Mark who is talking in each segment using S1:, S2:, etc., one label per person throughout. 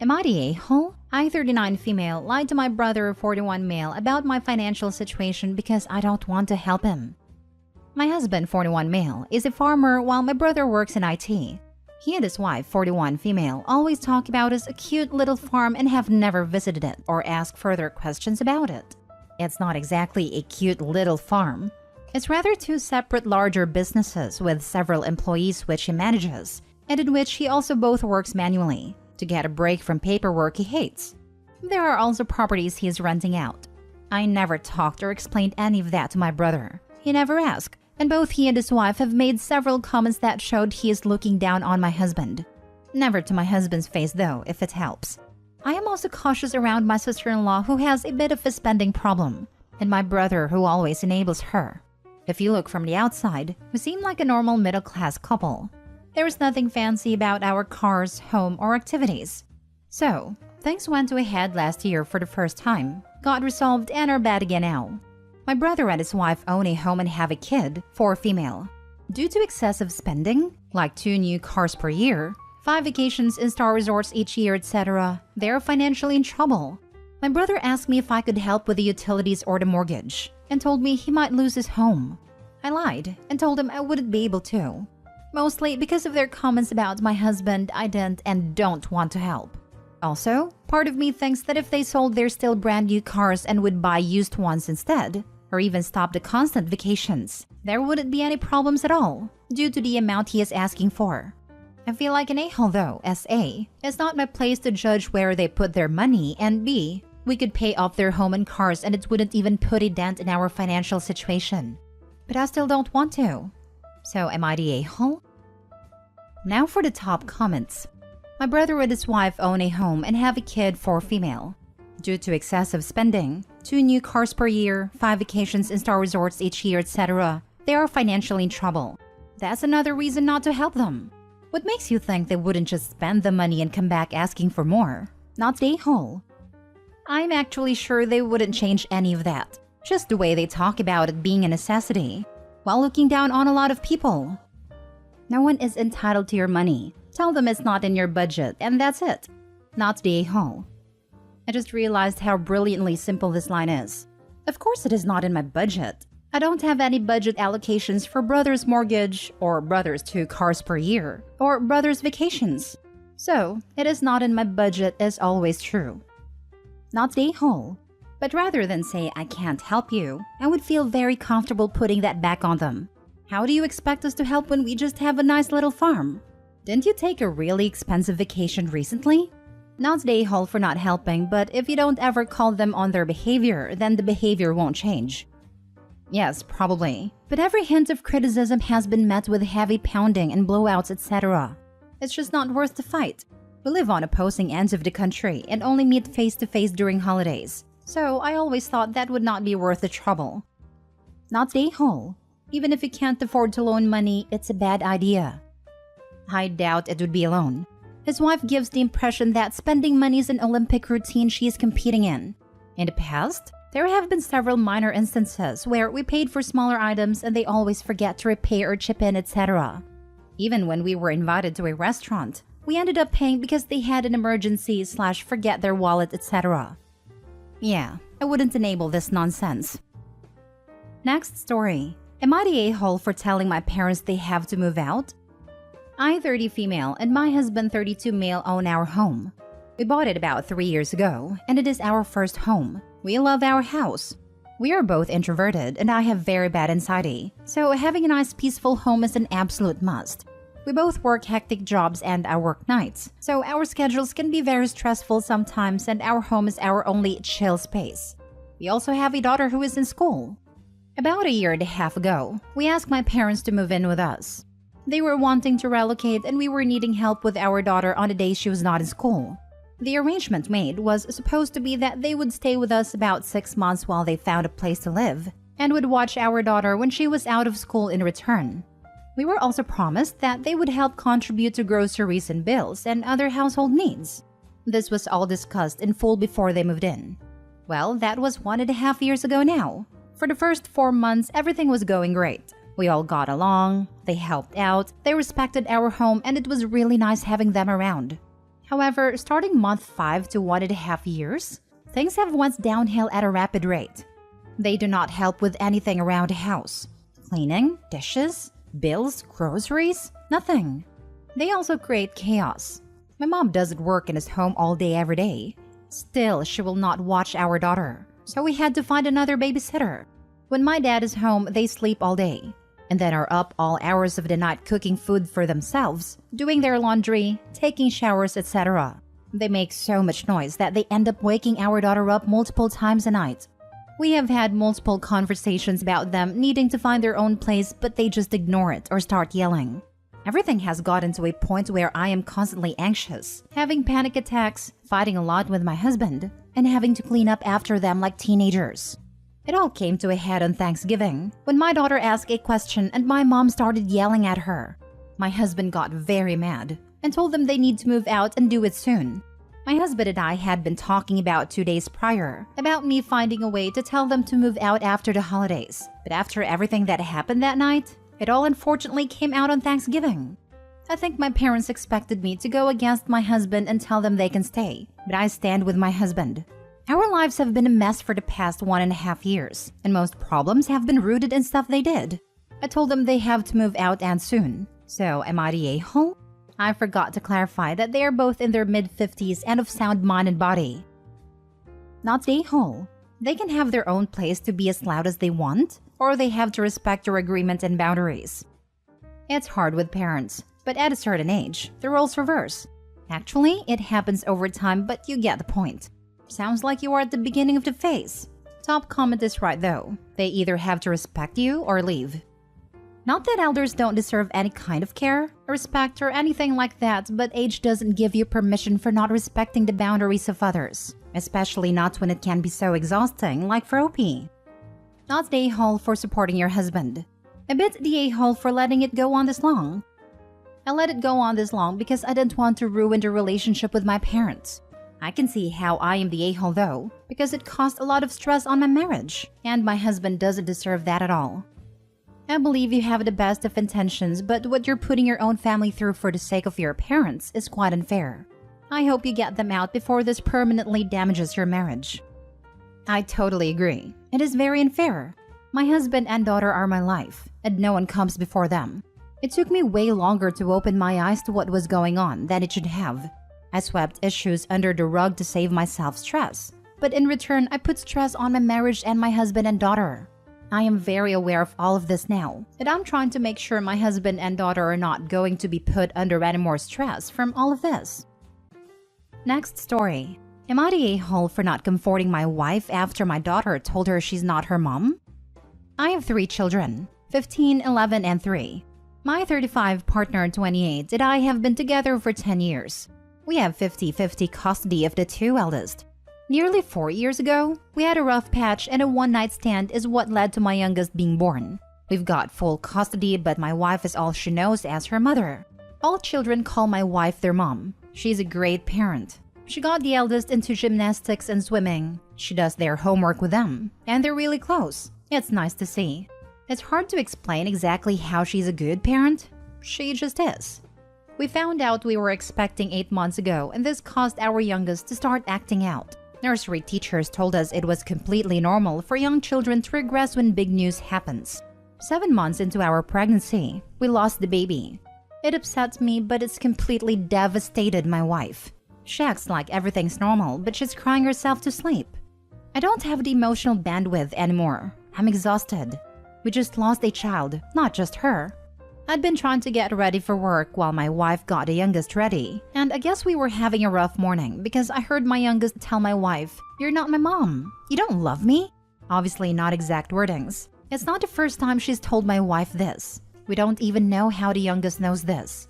S1: Am I the a-hole? I, 39 female, lied to my brother, 41 male, about my financial situation because I don't want to help him. My husband, 41 male, is a farmer while my brother works in IT. He and his wife, 41 female, always talk about his cute little farm and have never visited it or asked further questions about it. It's not exactly a cute little farm. It's rather two separate larger businesses with several employees which he manages, and in which he also both works manually to get a break from paperwork he hates. There are also properties he is renting out. I never talked or explained any of that to my brother. He never asked, and both he and his wife have made several comments that showed he is looking down on my husband. Never to my husband's face though, if it helps. I am also cautious around my sister-in-law who has a bit of a spending problem, and my brother who always enables her. If you look from the outside, we seem like a normal middle-class couple. There is nothing fancy about our cars, home, or activities. So, things went to a head last year for the first time, got resolved, and are bad again now. My brother and his wife own a home and have a kid, 4 female. Due to excessive spending, like 2 new cars per year, 5 vacations in star resorts each year, etc., they are financially in trouble. My brother asked me if I could help with the utilities or the mortgage, and told me he might lose his home. I lied and told him I wouldn't be able to. Mostly because of their comments about my husband, I didn't and don't want to help. Also, part of me thinks that if they sold their still brand new cars and would buy used ones instead, or even stop the constant vacations, there wouldn't be any problems at all, due to the amount he is asking for. I feel like an a-hole though, as A, it's not my place to judge where they put their money, and B, we could pay off their home and cars and it wouldn't even put a dent in our financial situation. But I still don't want to. So am I the a-hole? Now for the top comments. My brother and his wife own a home and have a kid, 4 female. Due to excessive spending, 2 new cars per year, 5 vacations in star resorts each year, etc., they are financially in trouble. That's another reason not to help them. What makes you think they wouldn't just spend the money and come back asking for more? Not the a-hole. I'm actually sure they wouldn't change any of that. Just the way they talk about it being a necessity, while looking down on a lot of people. No one is entitled to your money. Tell them it's not in your budget, and that's it. Not the a-hole. I just realized how brilliantly simple this line is. Of course it is not in my budget. I don't have any budget allocations for brother's mortgage, or brother's 2 cars per year, or brother's vacations. So, it is not in my budget is always true. Not the a-hole. But rather than say I can't help you, I would feel very comfortable putting that back on them. How do you expect us to help when we just have a nice little farm? Didn't you take a really expensive vacation recently? Not the a-hole for not helping, but if you don't ever call them on their behavior, then the behavior won't change. Yes, probably. But every hint of criticism has been met with heavy pounding and blowouts, etc. It's just not worth the fight. We live on opposing ends of the country and only meet face-to-face during holidays. So I always thought that would not be worth the trouble. Not the a-hole. Even if you can't afford to loan money, it's a bad idea. I doubt it would be alone. His wife gives the impression that spending money is an Olympic routine she is competing in. In the past, there have been several minor instances where we paid for smaller items and they always forget to repay or chip in, etc. Even when we were invited to a restaurant, we ended up paying because they had an emergency / forget their wallet, etc. Yeah, I wouldn't enable this nonsense. Next story. Am I the a-hole for telling my parents they have to move out? I, 30 female, and my husband, 32 male, own our home. We bought it about 3 years ago, and it is our first home. We love our house. We are both introverted, and I have very bad anxiety, so having a nice peaceful home is an absolute must. We both work hectic jobs and I work nights, so our schedules can be very stressful sometimes and our home is our only chill space. We also have a daughter who is in school. About a year and a half ago, we asked my parents to move in with us. They were wanting to relocate and we were needing help with our daughter on the days she was not in school. The arrangement made was supposed to be that they would stay with us about 6 months while they found a place to live, and would watch our daughter when she was out of school in return. We were also promised that they would help contribute to groceries and bills and other household needs. This was all discussed in full before they moved in. Well, that was 1.5 years ago now. For the first 4 months, everything was going great. We all got along, they helped out, they respected our home, and it was really nice having them around. However, starting month 5 to 1.5 years, things have went downhill at a rapid rate. They do not help with anything around the house. Cleaning, dishes, bills, groceries, nothing. They also create chaos. My mom doesn't work and is home all day every day. Still, she will not watch our daughter, so we had to find another babysitter. When my dad is home, they sleep all day, and then are up all hours of the night cooking food for themselves, doing their laundry, taking showers, etc. They make so much noise that they end up waking our daughter up multiple times a night. We have had multiple conversations about them needing to find their own place, but they just ignore it or start yelling. Everything has gotten to a point where I am constantly anxious, having panic attacks, fighting a lot with my husband, and having to clean up after them like teenagers. It all came to a head on Thanksgiving, when my daughter asked a question and my mom started yelling at her. My husband got very mad and told them they need to move out and do it soon. My husband and I had been talking about 2 days prior about me finding a way to tell them to move out after the holidays. But after everything that happened that night, it all unfortunately came out on Thanksgiving. I think my parents expected me to go against my husband and tell them they can stay, but I stand with my husband. Our lives have been a mess for the past 1.5 years, and most problems have been rooted in stuff they did. I told them they have to move out and soon. So, am I the a-hole? I forgot to clarify that they are both in their mid-50s and of sound mind and body. Not the a-hole. They can have their own place to be as loud as they want, or they have to respect your agreement and boundaries. It's hard with parents, but at a certain age, the roles reverse. Actually, it happens over time, but you get the point. Sounds like you are at the beginning of the phase. Top comment is right though. They either have to respect you or leave. Not that elders don't deserve any kind of care, respect, or anything like that, but age doesn't give you permission for not respecting the boundaries of others, especially not when it can be so exhausting, like for OP. Not the a-hole for supporting your husband. A bit the a-hole for letting it go on this long. I let it go on this long because I didn't want to ruin the relationship with my parents. I can see how I am the a-hole though, because it caused a lot of stress on my marriage, and my husband doesn't deserve that at all. I believe you have the best of intentions, but what you're putting your own family through for the sake of your parents is quite unfair. I hope you get them out before this permanently damages your marriage. I totally agree. It is very unfair. My husband and daughter are my life, and no one comes before them. It took me way longer to open my eyes to what was going on than it should have. I swept issues under the rug to save myself stress, but in return, I put stress on my marriage and my husband and daughter. I am very aware of all of this now, and I'm trying to make sure my husband and daughter are not going to be put under any more stress from all of this. Next story. Am I the a-hole for not comforting my wife after my daughter told her she's not her mom? I have 3 children, 15, 11, and 3. My 35 partner, 28, and I have been together for 10 years. We have 50-50 custody of the 2 eldest. Nearly 4 years ago, we had a rough patch and a one-night stand is what led to my youngest being born. We've got full custody, but my wife is all she knows as her mother. All children call my wife their mom. She's a great parent. She got the eldest into gymnastics and swimming. She does their homework with them, and they're really close. It's nice to see. It's hard to explain exactly how she's a good parent. She just is. We found out we were expecting 8 months ago, and this caused our youngest to start acting out. Nursery teachers told us it was completely normal for young children to regress when big news happens. 7 months into our pregnancy, we lost the baby. It upsets me, but it's completely devastated my wife. She acts like everything's normal, but she's crying herself to sleep. I don't have the emotional bandwidth anymore. I'm exhausted. We just lost a child, not just her. I'd been trying to get ready for work while my wife got the youngest ready, and I guess we were having a rough morning because I heard my youngest tell my wife, "You're not my mom. You don't love me?" Obviously not exact wordings. It's not the first time she's told my wife this. We don't even know how the youngest knows this.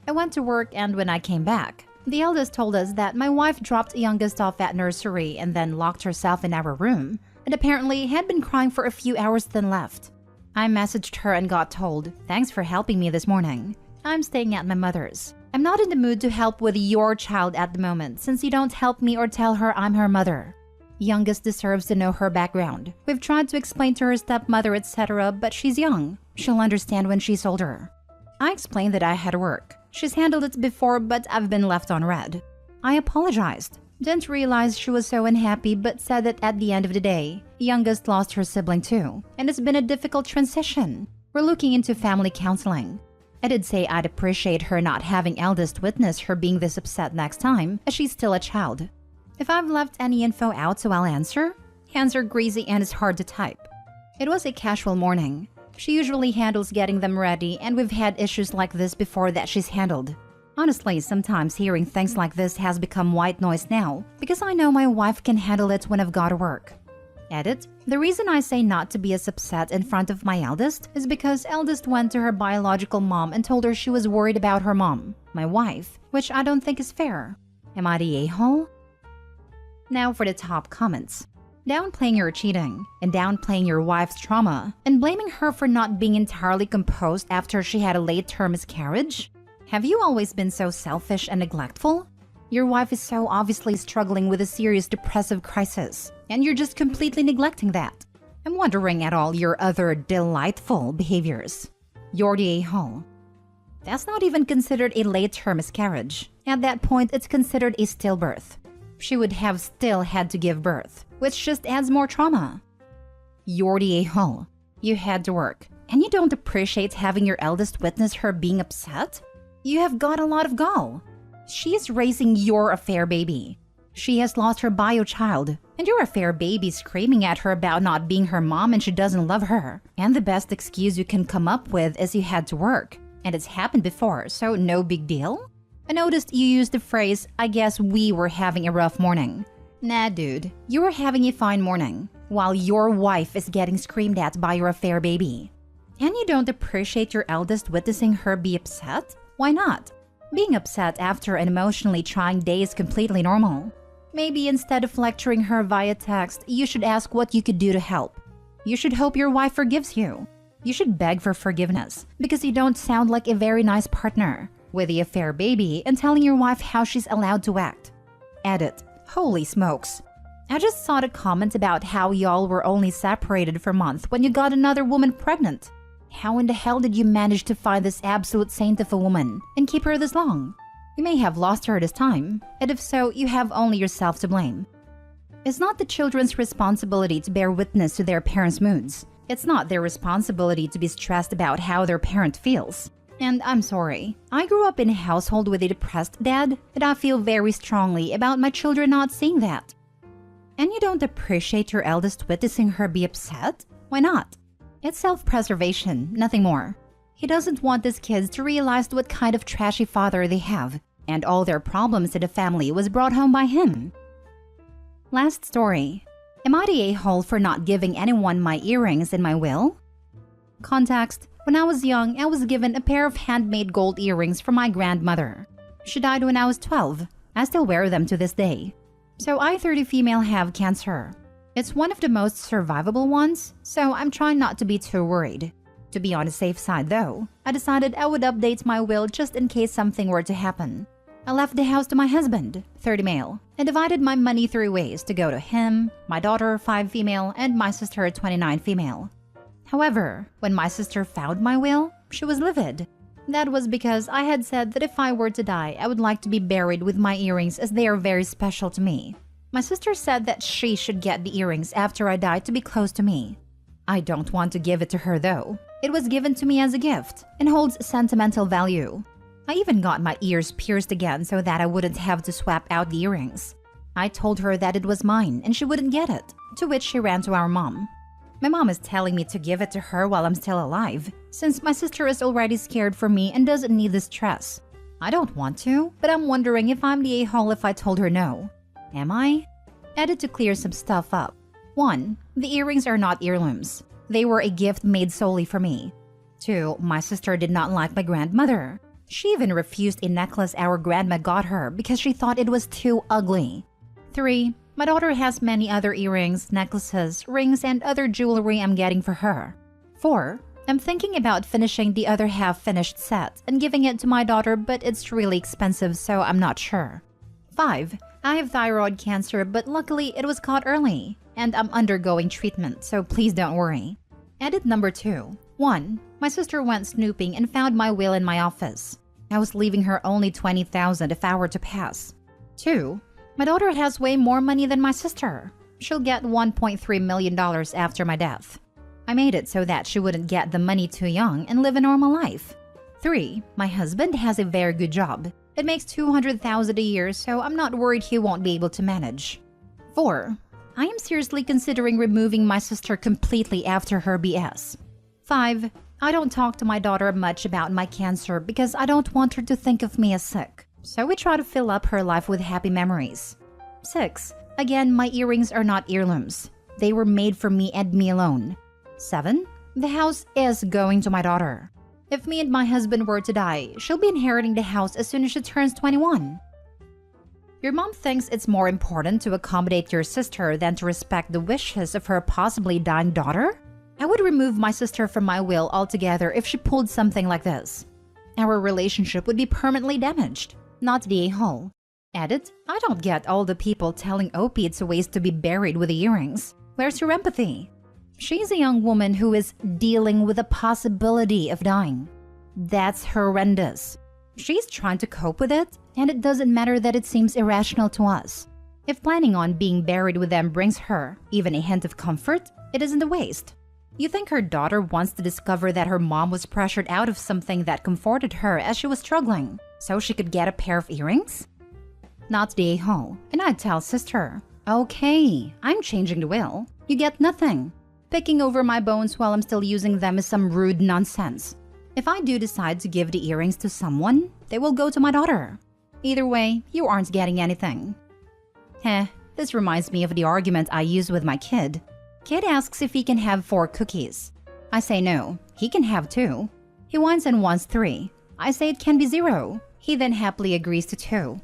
S1: I went to work, and when I came back, the eldest told us that my wife dropped the youngest off at nursery and then locked herself in our room, and apparently had been crying for a few hours then left. I messaged her and got told, "Thanks for helping me this morning. I'm staying at my mother's. I'm not in the mood to help with your child at the moment since you don't help me or tell her I'm her mother." Youngest deserves to know her background. We've tried to explain to her stepmother, etc., but she's young. She'll understand when she's older. I explained that I had work. She's handled it before, but I've been left on red. I apologized. Didn't realize she was so unhappy, but said that at the end of the day, youngest lost her sibling too, and it's been a difficult transition. We're looking into family counseling. I did say I'd appreciate her not having eldest witness her being this upset next time, as she's still a child. If I've left any info out, so I'll answer. Hands are greasy and it's hard to type. It was a casual morning. She usually handles getting them ready, and we've had issues like this before that she's handled. Honestly, sometimes hearing things like this has become white noise now, because I know my wife can handle it when I've got to work. Edit. The reason I say not to be as upset in front of my eldest is because eldest went to her biological mom and told her she was worried about her mom, my wife, which I don't think is fair. Am I the a-hole? Now for the top comments. Downplaying your cheating, and downplaying your wife's trauma, and blaming her for not being entirely composed after she had a late-term miscarriage? Have you always been so selfish and neglectful? Your wife is so obviously struggling with a serious depressive crisis, and you're just completely neglecting that. I'm wondering at all your other delightful behaviors. You're the a-hole. That's not even considered a late-term miscarriage. At that point, it's considered a stillbirth. She would have still had to give birth, which just adds more trauma. You're the a-hole. You had to work, and you don't appreciate having your eldest witness her being upset? You have got a lot of gall. She is raising your affair baby. She has lost her bio child, and your affair baby screaming at her about not being her mom and she doesn't love her. And the best excuse you can come up with is you had to work. And it's happened before, so no big deal? I noticed you used the phrase, I guess we were having a rough morning. Nah, dude, you were having a fine morning, while your wife is getting screamed at by your affair baby. And you don't appreciate your eldest witnessing her be upset? Why not? Being upset after an emotionally trying day is completely normal. Maybe instead of lecturing her via text, you should ask what you could do to help. You should hope your wife forgives you. You should beg for forgiveness, because you don't sound like a very nice partner, with the affair baby and telling your wife how she's allowed to act. Edit. Holy smokes. I just saw the comment about how y'all were only separated for a month when you got another woman pregnant. How in the hell did you manage to find this absolute saint of a woman and keep her this long? You may have lost her this time, and if so, you have only yourself to blame. It's not the children's responsibility to bear witness to their parents' moods. It's not their responsibility to be stressed about how their parent feels. And I'm sorry, I grew up in a household with a depressed dad, and I feel very strongly about my children not seeing that. And you don't appreciate your eldest witnessing her be upset? Why not? It's self-preservation, nothing more. He doesn't want his kids to realize what kind of trashy father they have, and all their problems in the family was brought home by him. Last story. Am I the a-hole for not giving anyone my earrings in my will? Context. When I was young, I was given a pair of handmade gold earrings from my grandmother. She died when I was 12. I still wear them to this day. So I, 30 female, have cancer. It's one of the most survivable ones, so I'm trying not to be too worried. To be on the safe side though, I decided I would update my will just in case something were to happen. I left the house to my husband, 30 male, and divided my money 3 ways to go to him, my daughter, 5 female, and my sister, 29 female. However, when my sister found my will, she was livid. That was because I had said that if I were to die, I would like to be buried with my earrings as they are very special to me. My sister said that she should get the earrings after I died to be close to me. I don't want to give it to her though. It was given to me as a gift and holds sentimental value. I even got my ears pierced again so that I wouldn't have to swap out the earrings. I told her that it was mine and she wouldn't get it, to which she ran to our mom. My mom is telling me to give it to her while I'm still alive, since my sister is already scared for me and doesn't need the stress. I don't want to, but I'm wondering if I'm the a-hole if I told her no. Am I? Added to clear some stuff up. 1. The earrings are not heirlooms. They were a gift made solely for me. 2. My sister did not like my grandmother. She even refused a necklace our grandma got her because she thought it was too ugly. 3. My daughter has many other earrings, necklaces, rings, and other jewelry I'm getting for her. 4. I'm thinking about finishing the other half-finished set and giving it to my daughter, but it's really expensive, so I'm not sure. 5. I have thyroid cancer, but luckily it was caught early, and I'm undergoing treatment, so please don't worry. Edit number 2. 1. My sister went snooping and found my will in my office. I was leaving her only $20,000 if I were to pass. 2. My daughter has way more money than my sister. She'll get $1.3 million after my death. I made it so that she wouldn't get the money too young and live a normal life. 3. My husband has a very good job. It makes $200,000 a year, so I'm not worried he won't be able to manage. 4. I am seriously considering removing my sister completely after her BS. 5. I don't talk to my daughter much about my cancer because I don't want her to think of me as sick. So we try to fill up her life with happy memories. 6. Again, my earrings are not heirlooms. They were made for me and me alone. 7. The house is going to my daughter. If me and my husband were to die, she'll be inheriting the house as soon as she turns 21. Your mom thinks it's more important to accommodate your sister than to respect the wishes of her possibly dying daughter? I would remove my sister from my will altogether if she pulled something like this. Our relationship would be permanently damaged, not the a-hole. Edit, I don't get all the people telling Opie it's a waste to be buried with the earrings. Where's your empathy? She's a young woman who is dealing with the possibility of dying. That's horrendous. She's trying to cope with it, and it doesn't matter that it seems irrational to us. If planning on being buried with them brings her even a hint of comfort, it isn't a waste. You think her daughter wants to discover that her mom was pressured out of something that comforted her as she was struggling, so she could get a pair of earrings? Not the a-hole, and I'd tell sister, okay, I'm changing the will. You get nothing. Picking over my bones while I'm still using them is some rude nonsense. If I do decide to give the earrings to someone, they will go to my daughter. Either way, you aren't getting anything. This reminds me of the argument I use with my kid. Kid asks if he can have 4 cookies. I say no, he can have 2. He whines and wants 3. I say it can be 0. He then happily agrees to 2.